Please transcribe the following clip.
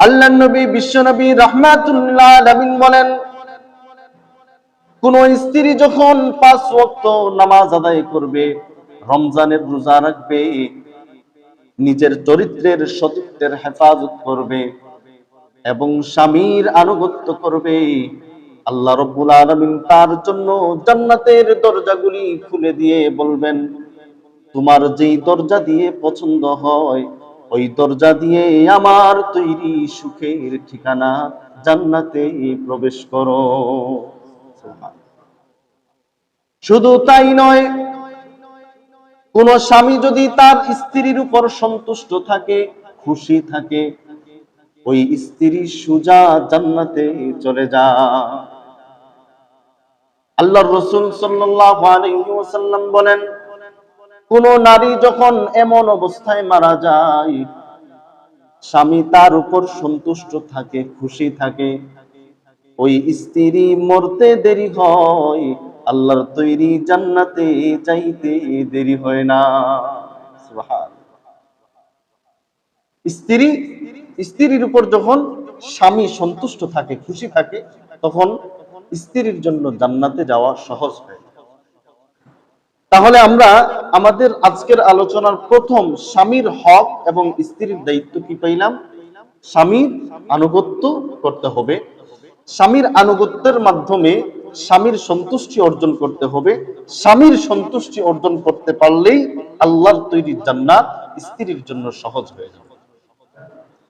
আল্লাহর নবী বিশ্বনবী রাহমাতুল্লাহ আলামিন বলেন, কোন স্ত্রী যখন 5 ওয়াক্ত নামাজ আদায় করবে, রমজানের রোজা রাখবে, নিজের চরিত্রের সতীত্বের হেফাজত করবে এবং স্বামীর আনুগত্য করবে, আল্লাহ রাব্বুল আলামিন তার জন্য জান্নাতের দরজাগুলি খুলে দিয়ে বলবেন, তোমার যেই দরজা দিয়ে পছন্দ হয় ওই দরজা দিয়ে আমার তৈরি সুখের ঠিকানা জান্নাতে প্রবেশ করো। শুধু তাই নয়, কোন স্বামী যদি তার স্ত্রীর উপর সন্তুষ্ট থাকে, খুশি থাকে, ওই স্ত্রী সোজা জান্নাতে চলে যায়। আল্লাহর রাসূল সাল্লাল্লাহু আলাইহি ওয়াসাল্লাম বলেন, কোন নারী যখন এমন অবস্থায় মারা যায়, স্বামী তার উপর সন্তুষ্ট থাকে, খুশি থাকে, ওই স্ত্রী মরতে দেরি হয়, আল্লাহর তৈরি জান্নাতে যাইতে দেরি হয় না। সুবহানাল্লাহ। স্ত্রীর উপর যখন স্বামী সন্তুষ্ট থাকে, খুশি থাকে, তখন স্ত্রীর জন্য জান্নাতে যাওয়া সহজ হয়। তাহলে আমরা আমাদের আজকের আলোচনার প্রথম স্বামীর হক এবং স্ত্রীর দায়িত্ব কি পাইলাম? স্বামীর আনুগত্য করতে হবে, স্বামীর আনুগত্যের মাধ্যমে স্বামীর সন্তুষ্টি অর্জন করতে হবে। স্বামীর সন্তুষ্টি অর্জন করতে পারলেই আল্লাহর তৈরি জান্নাত স্ত্রীর জন্য সহজ হয়ে যাবে।